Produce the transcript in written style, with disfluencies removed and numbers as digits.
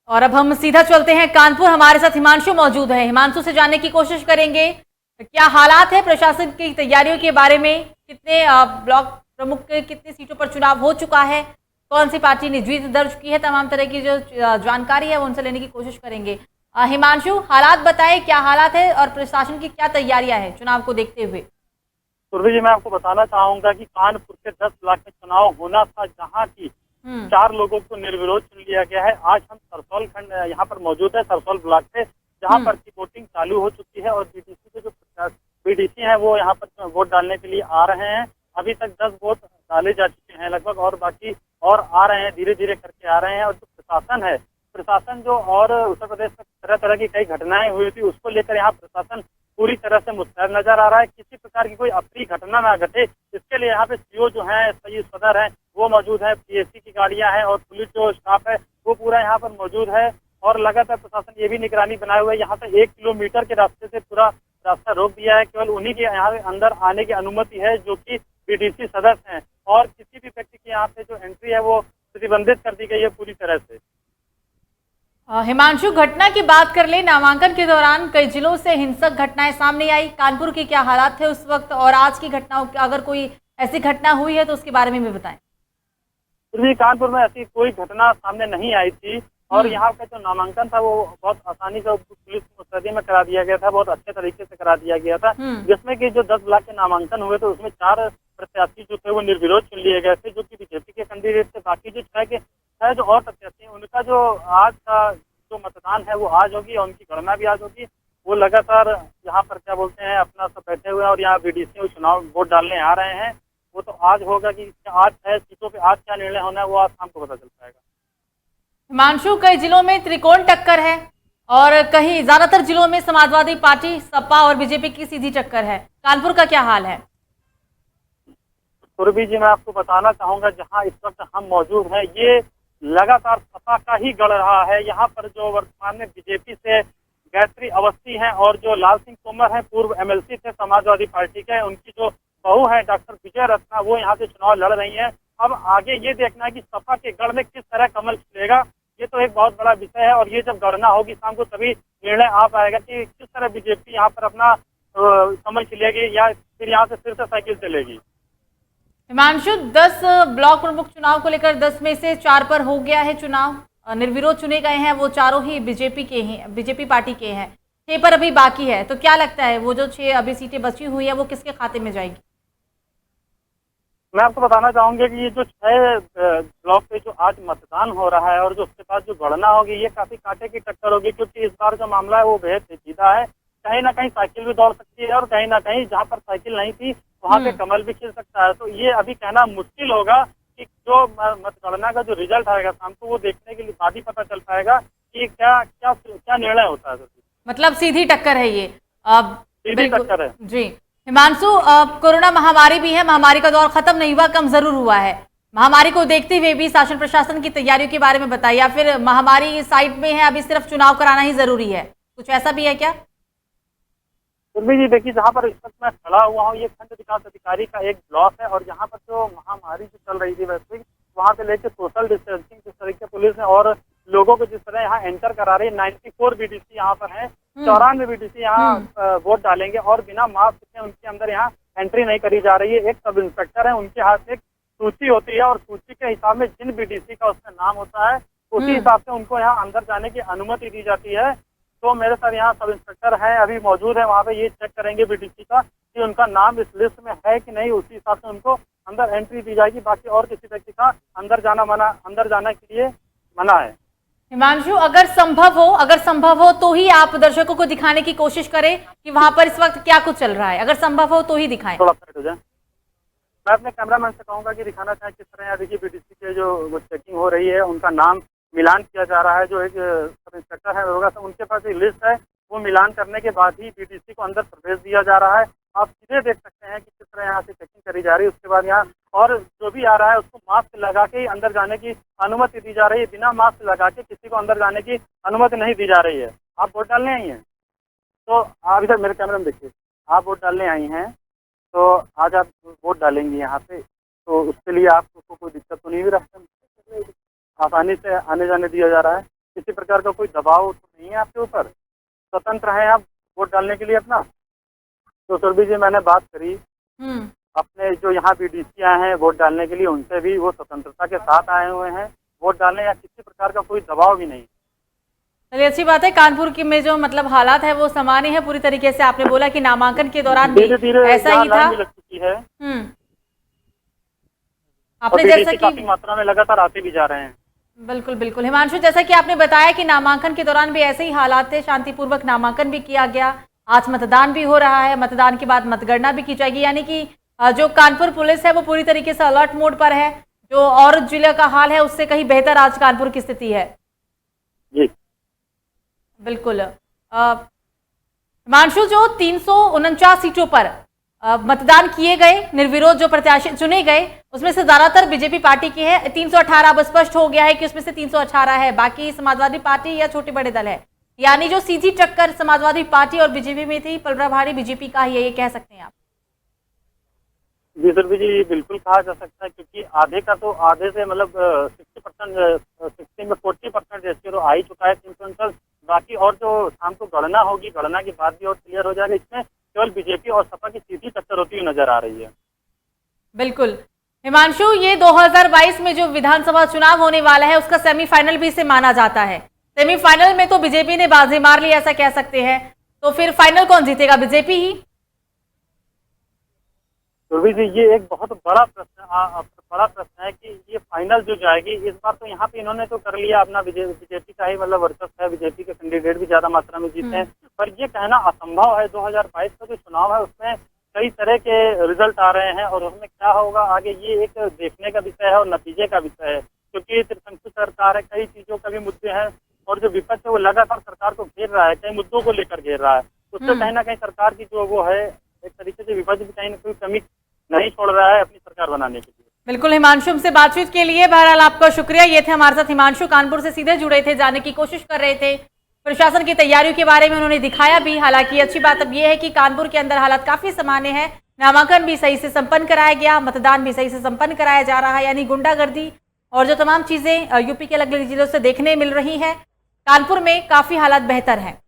और अब हम सीधा चलते हैं कानपुर। हमारे साथ हिमांशु मौजूद है। हिमांशु से जानने की कोशिश करेंगे क्या हालात है प्रशासन की तैयारियों के बारे में। कितने ब्लॉक प्रमुख के कितनी सीटों पर चुनाव हो चुका है, कौन सी पार्टी ने जीत दर्ज की है, तमाम तरह की जो जानकारी है वो उनसे लेने की कोशिश करेंगे। हिमांशु, हालात बताएं, क्या हालात है और प्रशासन की क्या तैयारियां हैं चुनाव को देखते हुए। सुरभि जी, मैं आपको बताना चाहूंगा कि कानपुर के 10 ब्लॉक में चुनाव होना था, जहां की हम्म। 4 लोगों को निर्विरोध चुन लिया गया है। आज हम सरसौल खंड यहाँ पर मौजूद है, सरसौल ब्लॉक पे, जहां पर की वोटिंग चालू हो चुकी है और बीडीसी के जो बीडीसी हैं वो यहाँ पर वोट डालने के लिए आ रहे हैं। अभी तक 10 वोट डाले जा चुके हैं लगभग, और बाकी और आ रहे हैं, धीरे धीरे करके आ रहे हैं। और जो प्रशासन है, प्रशासन जो और उत्तर प्रदेश में तरह तरह की कई घटनाएं हुई थी, उसको लेकर यहाँ प्रशासन पूरी तरह से मुस्तैद नजर आ रहा है। किसी प्रकार की कोई अप्रिय घटना ना घटे, इसके लिए यहाँ पे सीओ जो है, सही सदर है, वो मौजूद है, पीएससी की गाड़ियां हैं और पुलिस जो स्टाफ है वो पूरा यहाँ पर मौजूद है। और लगातार प्रशासन ये भी निगरानी बनाए हुए है। यहाँ से 1 किलोमीटर के रास्ते से पूरा रास्ता रोक दिया है। केवल उन्हीं के यहाँ अंदर आने की अनुमति है जो कि बीडीसी सदस्य हैं, और किसी भी व्यक्ति की यहाँ पे जो एंट्री है वो प्रतिबंधित कर दी गई है पूरी तरह से। हिमांशु, घटना की बात कर ले, नामांकन के दौरान कई जिलों से हिंसक घटनाएं सामने आई। कानपुर के क्या हालात थे उस वक्त, और आज की घटनाओं, अगर कोई ऐसी घटना हुई है तो उसके बारे में भी बताएं। कानपुर में ऐसी कोई घटना सामने नहीं आई थी, और यहाँ का जो नामांकन था वो बहुत आसानी से पुलिस मुस्तैदी में करा दिया गया था, बहुत अच्छे तरीके से करा दिया गया था। जिसमें कि जो 10 ब्लॉक के नामांकन हुए थे उसमें 4 प्रत्याशी जो थे वो निर्विरोध चुन लिए गए थे, जो कि बीजेपी के कैंडिडेट थे। बाकी जो 6 जो और प्रत्याशी हैं उनका जो आज का जो मतदान है वो आज होगी, और उनकी गणना भी आज होगी। वो लगातार यहाँ पर क्या बोलते हैं अपना सब बैठे हुए हैं, और यहाँ बीडीसी चुनाव वोट डालने आ रहे हैं। वो तो आज होगा कि आज 6 सीटों पे आज क्या निर्णय होना है वो आज शाम को पता चल पाएगा। हिमांशु, कई जिलों में त्रिकोण टक्कर है और कहीं ज्यादातर जिलों में समाजवादी पार्टी, सपा और बीजेपी की सीधी टक्कर है। कानपुर का क्या हाल है? सुरभि जी, मैं आपको बताना चाहूंगा जहां इस वक्त हम मौजूद हैं, ये लगातार सपा का ही गढ़ रहा है। यहाँ पर जो वर्तमान में बीजेपी से गायत्री अवस्थी हैं, और जो लाल सिंह तोमर हैं, पूर्व एमएलसी थे समाजवादी पार्टी के, उनकी जो बहू है डॉक्टर विजय रत्ना, वो यहाँ से चुनाव लड़ रही हैं। अब आगे ये देखना है कि सपा के गढ़ में किस तरह कमल खिलेगा, ये तो एक बहुत बड़ा विषय है। और ये जब गणना होगी शाम को तभी निर्णय आ पाएगा कि किस तरह बीजेपी यहाँ पर अपना कमल खिलेगी, या फिर यहाँ से फिर से साइकिल चलेगी। हिमांशु, 10 ब्लॉक प्रमुख चुनाव को लेकर 10 में से 4 पर हो गया है चुनाव, निर्विरोध चुने गए हैं, वो चारों ही बीजेपी के हैं, बीजेपी पार्टी के हैं। 6 पर अभी बाकी है, तो क्या लगता है वो जो 6 अभी सीटें बची हुई है वो किसके खाते में जाएगी? मैं आपको बताना चाहूंगा कि ये जो 6 ब्लॉक पे जो आज मतदान हो रहा है और जो उसके बाद जो गणना होगी, ये काफी कांटे की टक्कर होगी, क्योंकि इस बार जो मामला है वो बेहद पेचीदा है। कहीं ना कहीं साइकिल भी दौड़ सकती है, और कहीं ना कहीं जहाँ पर साइकिल नहीं थी वहाँ पे कमल भी खिल सकता है। तो ये अभी कहना मुश्किल होगा कि जो मतगणना का जो रिजल्ट आएगा शाम को, वो देखने के लिए बाद ही पता चल पाएगा कि क्या क्या क्या निर्णय होता है। मतलब सीधी टक्कर है ये अब? सीधी टक्कर है जी। हिमांशु, कोरोना महामारी भी है, महामारी का दौर खत्म नहीं हुआ, कम जरूर हुआ है। महामारी को देखते हुए भी शासन प्रशासन की तैयारियों के बारे में बताइए, या फिर महामारी साइड में है, अभी सिर्फ चुनाव कराना ही जरूरी है, कुछ ऐसा भी है क्या? जी देखिए, जहाँ पर इस वक्त मैं खड़ा हुआ हूँ, ये खंड विकास अधिकारी का एक ब्लॉक है, और यहाँ पर जो महामारी जो चल रही थी वैसे वहाँ से लेकर सोशल डिस्टेंसिंग जिस तरीके पुलिस ने और लोगों को जिस तरह यहाँ एंटर करा रही है, 94 बीडीसी यहाँ पर है, 94 बीडीसी यहाँ वोट डालेंगे, और बिना मास्क के उनके अंदर यहाँ एंट्री नहीं करी जा रही है। एक सब इंस्पेक्टर है, उनके हाथ एक सूची होती है, और सूची के हिसाब में जिन बीडीसी का उसमें नाम होता है उसी हिसाब से उनको यहाँ अंदर जाने की अनुमति दी जाती है। तो मेरे साथ यहाँ सब इंस्पेक्टर हैं, अभी मौजूद है, वहाँ पे ये चेक करेंगे बीडीसी का कि उनका नाम इस लिस्ट में है कि नहीं, उसी हिसाब से उनको अंदर एंट्री दी जाएगी। बाकी और किसी व्यक्ति का अंदर जाने के लिए मना है। हिमांशु, अगर संभव हो तो ही आप दर्शकों को दिखाने की कोशिश करें कि वहां पर इस वक्त क्या कुछ चल रहा है, अगर संभव हो तो ही दिखाएं। थोड़ा साइड हो जाए। मैं अपने कैमरामैन से कहूँगा कि दिखाना चाहें किस तरह। यहाँ देखिए, बीडीसी के जो चेकिंग हो रही है, उनका नाम मिलान किया जा रहा है। जो एक सब इंस्पेक्टर है होगा, तो उनके पास एक लिस्ट है, वो मिलान करने के बाद ही बीडीसी को अंदर प्रवेश दिया जा रहा है। आप सीधे देख सकते हैं कि किस तरह यहाँ से चेकिंग करी जा रही है। उसके बाद यहाँ और जो भी आ रहा है उसको मास्क लगा के ही अंदर जाने की अनुमति दी जा रही है। बिना मास्क लगा के किसी को अंदर जाने की अनुमति नहीं दी जा रही है। आप वोट डालने आई हैं, तो आप इधर मेरे कैमरे में देखिए, आप वोट डालने आई हैं, तो आज आप वोट डालेंगी यहाँ पे, तो उसके लिए आपको कोई दिक्कत तो नहीं हुई? रास्ते में आसानी से आने जाने दिया जा रहा है। किसी प्रकार का कोई दबाव तो नहीं है आपके ऊपर? स्वतंत्र हैं आप वोट डालने के लिए अपना? तो सुरभि जी, मैंने बात करी हम्म। अपने जो यहाँ बीडीसी आए हैं वोट डालने के लिए, उनसे भी वो स्वतंत्रता के साथ आए हुए हैं वोट डालने, या किसी प्रकार का कोई दबाव भी नहीं। चलिए, अच्छी बात है। कानपुर की में जो मतलब हालात है वो सामान्य है पूरी तरीके से। आपने बोला कि नामांकन के दौरान भी धीरे धीरे ऐसा ही था। लाइन भी लग चुकी है और आपने जैसा बीडीसी कि काफी मात्रा में लगातार आते भी जा रहे हैं। बिल्कुल बिल्कुल हिमांशु, जैसा कि आपने बताया कि नामांकन के दौरान भी ऐसे ही हालात थे, शांतिपूर्वक नामांकन भी किया गया। आज मतदान भी हो रहा है, मतदान के बाद मतगणना भी की जाएगी, यानी कि जो कानपुर पुलिस है वो पूरी तरीके से अलर्ट मोड पर है। जो और जिले का हाल है उससे कहीं बेहतर आज कानपुर की स्थिति है। जी बिल्कुल। हिमांशु, जो 349 सीटों पर मतदान किए गए, निर्विरोध जो प्रत्याशी चुने गए, उसमें से ज्यादातर बीजेपी पार्टी के हैं। 318 अब स्पष्ट हो गया है कि उसमें से 318 है, बाकी समाजवादी पार्टी या छोटे बड़े दल है। यानी जो सीधी टक्कर समाजवादी पार्टी और बीजेपी में थी, पलड़ा भारी बीजेपी का ही है, ये कह सकते हैं आप? जी सुरभि जी, बिल्कुल कहा जा सकता है, क्योंकि आधे का तो आधे से मतलब 60% 60 में 40% रेशियो तो आ ही चुका है 349। बाकी और जो शाम को गणना होगी, गणना के बाद भी और क्लियर हो जाएगा। इसमें केवल बीजेपी और सपा की सीधी टक्कर होती हुई नजर आ रही है। बिल्कुल हिमांशु, ये 2022 में जो विधानसभा चुनाव होने वाला है उसका सेमीफाइनल भी इसे माना जाता है। सेमीफाइनल में तो बीजेपी ने बाजी मार ली, ऐसा कह सकते हैं। तो फिर फाइनल कौन जीतेगा, बीजेपी ही? सुरभि जी, ये एक बहुत बड़ा प्रश्न है कि ये फाइनल जो जाएगी इस बार, तो यहाँ पे इन्होंने तो कर लिया अपना, बीजेपी का ही मतलब वर्चस्व है, बीजेपी के कैंडिडेट भी ज्यादा मात्रा में जीते हैं। पर ये कहना असंभव है। 2022 का जो चुनाव है उसमें कई तरह के रिजल्ट आ रहे हैं और उसमें क्या होगा आगे, ये एक देखने का विषय है और नतीजे का विषय है। क्योंकि त्रिशंकु सरकार है, कई चीजों का भी मुद्दे हैं और जो विपक्ष है वो लगातार सरकार को घेर रहा है, कई मुद्दों को लेकर घेर रहा है। उससे कहीं ना कहीं सरकार की जो वो है, एक तरीके से विपक्ष भी कहीं ना कोई कमी नहीं छोड़ रहा है अपनी सरकार बनाने के लिए। बिल्कुल हिमांशु, हमसे बातचीत के लिए बहरहाल आपका शुक्रिया। ये थे हमारे साथ हिमांशु, कानपुर से सीधे जुड़े थे, जानने की कोशिश कर रहे थे प्रशासन की तैयारियों के बारे में, उन्होंने दिखाया भी। हालांकि अच्छी बात अब यह है कि कानपुर के अंदर हालात काफी सामान्य है। नामांकन भी सही से संपन्न कराया गया, मतदान भी सही से संपन्न कराया जा रहा है, यानी गुंडागर्दी और जो तमाम चीजें यूपी के अलग अलग जिलों से देखने मिल रही है, कानपुर में काफी हालात बेहतर है।